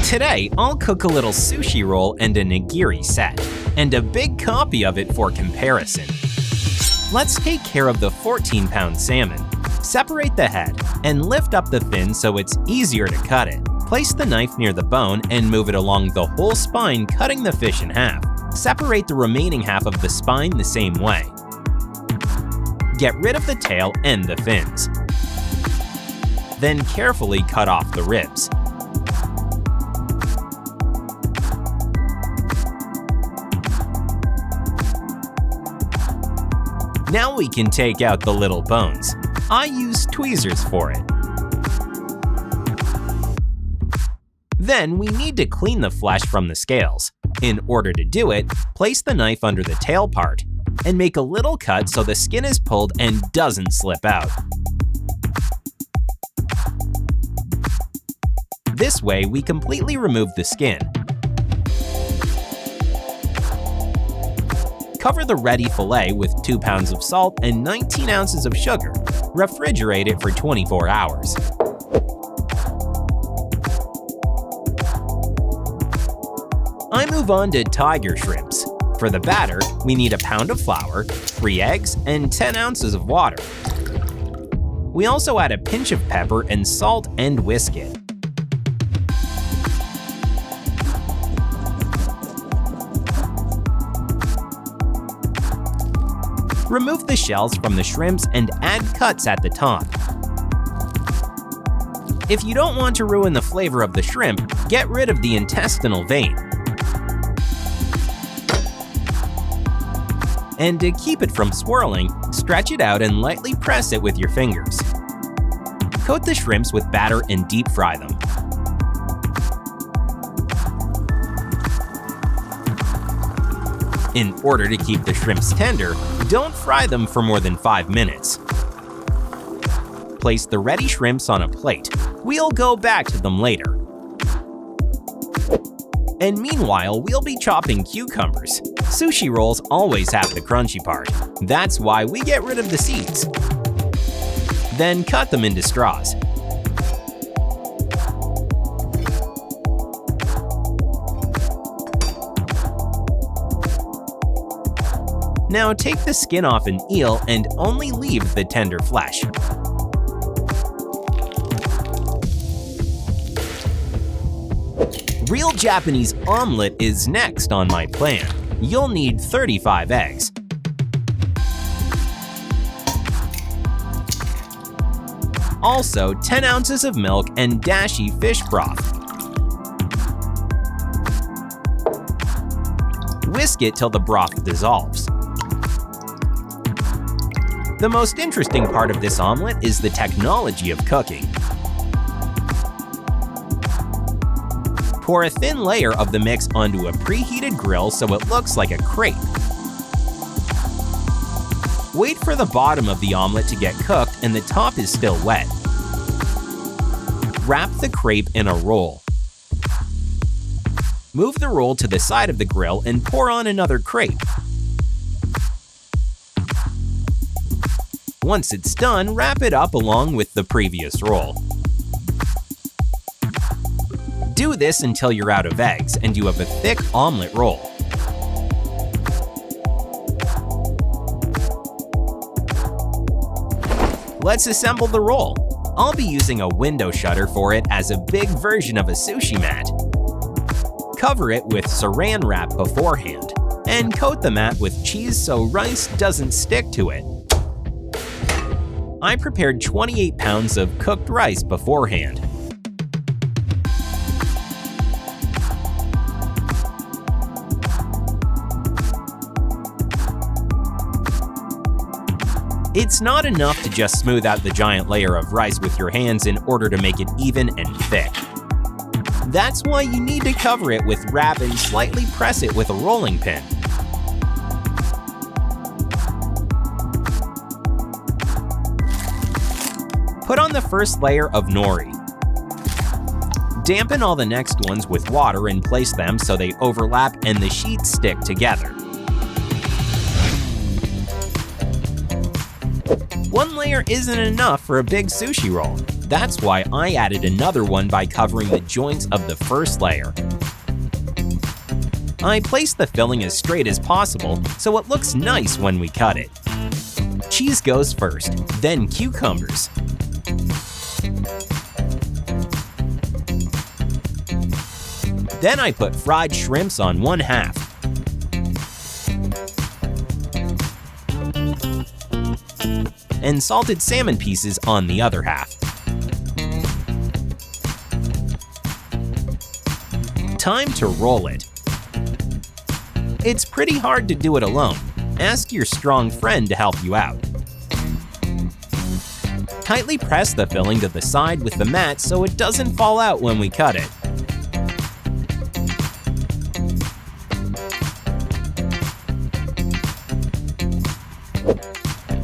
Today, I'll cook a little sushi roll and a nigiri set, and a big copy of it for comparison. Let's take care of the 14-pound salmon. Separate the head and lift up the fin so it's easier to cut it. Place the knife near the bone and move it along the whole spine, cutting the fish in half. Separate the remaining half of the spine the same way. Get rid of the tail and the fins. Then carefully cut off the ribs. Now we can take out the little bones. I use tweezers for it. Then we need to clean the flesh from the scales. In order to do it, place the knife under the tail part and make a little cut so the skin is pulled and doesn't slip out. This way, we completely remove the skin. Cover the ready fillet with 2 pounds of salt and 19 ounces of sugar. Refrigerate it for 24 hours. I move on to tiger shrimps. For the batter, we need a pound of flour, 3 eggs, and 10 ounces of water. We also add a pinch of pepper and salt and whisk it. Remove the shells from the shrimps and add cuts at the top. If you don't want to ruin the flavor of the shrimp, get rid of the intestinal vein. And to keep it from swirling, stretch it out and lightly press it with your fingers. Coat the shrimps with batter and deep fry them. In order to keep the shrimps tender, don't fry them for more than 5 minutes. Place the ready shrimps on a plate. We'll go back to them later. And meanwhile, we'll be chopping cucumbers. Sushi rolls always have the crunchy part. That's why we get rid of the seeds. Then cut them into straws. Now take the skin off an eel and only leave the tender flesh. Real Japanese omelette is next on my plan. You'll need 35 eggs. Also, 10 ounces of milk and dashi fish broth. Whisk it till the broth dissolves. The most interesting part of this omelette is the technology of cooking. Pour a thin layer of the mix onto a preheated grill so it looks like a crepe. Wait for the bottom of the omelette to get cooked and the top is still wet. Wrap the crepe in a roll. Move the roll to the side of the grill and pour on another crepe. Once it's done, wrap it up along with the previous roll. Do this until you're out of eggs and you have a thick omelette roll. Let's assemble the roll. I'll be using a window shutter for it as a big version of a sushi mat. Cover it with saran wrap beforehand and coat the mat with cheese so rice doesn't stick to it. I prepared 28 pounds of cooked rice beforehand. It's not enough to just smooth out the giant layer of rice with your hands in order to make it even and thick. That's why you need to cover it with wrap and slightly press it with a rolling pin. Put on the first layer of nori. Dampen all the next ones with water and place them so they overlap and the sheets stick together. One layer isn't enough for a big sushi roll. That's why I added another one by covering the joints of the first layer. I placed the filling as straight as possible so it looks nice when we cut it. Cheese goes first, then cucumbers. Then I put fried shrimps on one half. And salted salmon pieces on the other half. Time to roll it. It's pretty hard to do it alone. Ask your strong friend to help you out. Tightly press the filling to the side with the mat so it doesn't fall out when we cut it.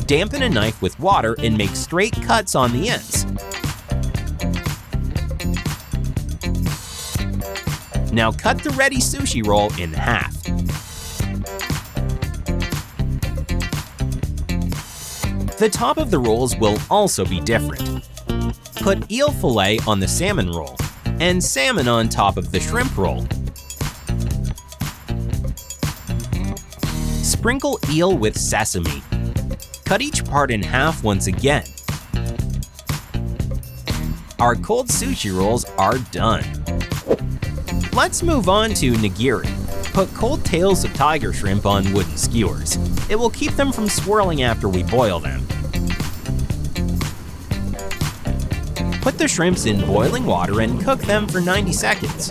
Dampen a knife with water and make straight cuts on the ends. Now cut the ready sushi roll in half. The top of the rolls will also be different. Put eel fillet on the salmon roll and salmon on top of the shrimp roll. Sprinkle eel with sesame. Cut each part in half once again. Our cold sushi rolls are done. Let's move on to nigiri. Put cold tails of tiger shrimp on wooden skewers. It will keep them from swirling after we boil them. Put the shrimps in boiling water and cook them for 90 seconds.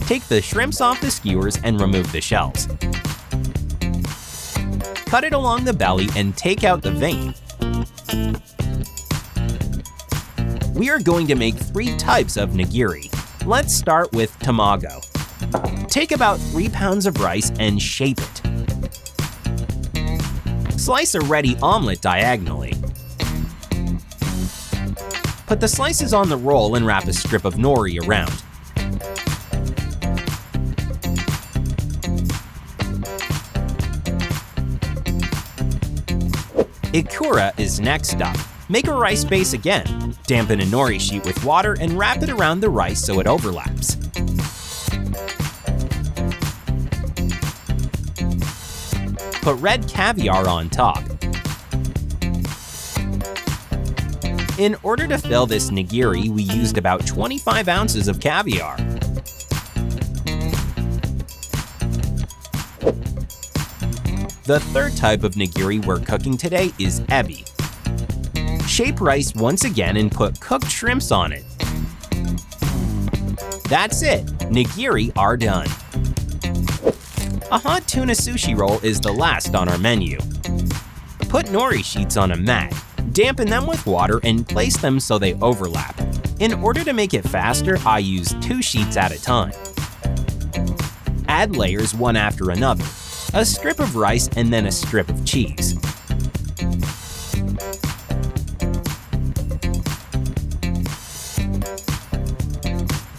Take the shrimps off the skewers and remove the shells. Cut it along the belly and take out the vein. We are going to make 3 types of nigiri. Let's start with tamago. Take about 3 pounds of rice and shape it. Slice a ready omelette diagonally. Put the slices on the roll and wrap a strip of nori around. Ikura is next up. Make a rice base again. Dampen a nori sheet with water and wrap it around the rice so it overlaps. Put red caviar on top. In order to fill this nigiri, we used about 25 ounces of caviar. The third type of nigiri we're cooking today is ebi. Shape rice once again and put cooked shrimps on it. That's it, nigiri are done. A hot tuna sushi roll is the last on our menu. Put nori sheets on a mat, dampen them with water and place them so they overlap. In order to make it faster, I use 2 sheets at a time. Add layers one after another, a strip of rice and then a strip of cheese.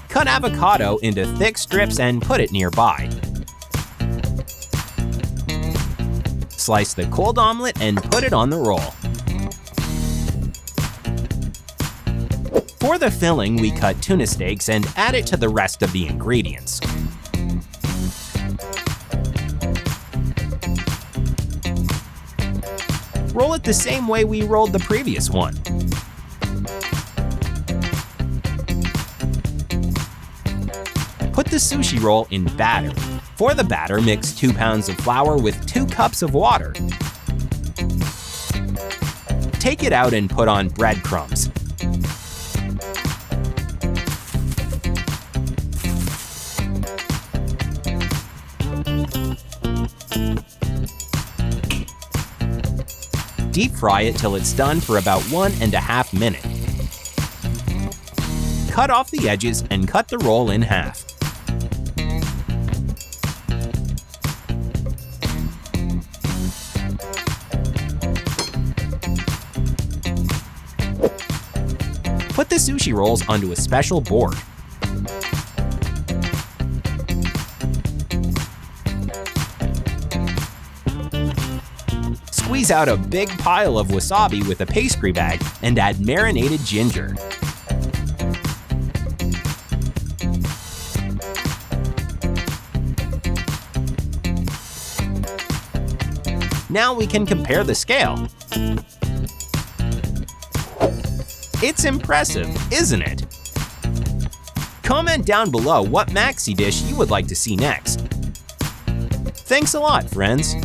Cut avocado into thick strips and put it nearby. Slice the cold omelette and put it on the roll. For the filling, we cut tuna steaks and add it to the rest of the ingredients. Roll it the same way we rolled the previous one. Put the sushi roll in batter. For the batter, mix 2 pounds of flour with 2 cups of water. Take it out and put on breadcrumbs. Deep fry it till it's done for about 1.5 minutes. Cut off the edges and cut the roll in half. Put the sushi rolls onto a special board. Squeeze out a big pile of wasabi with a pastry bag and add marinated ginger. Now we can compare the scale. It's impressive, isn't it? Comment down below what Maxi dish you would like to see next. Thanks a lot, friends!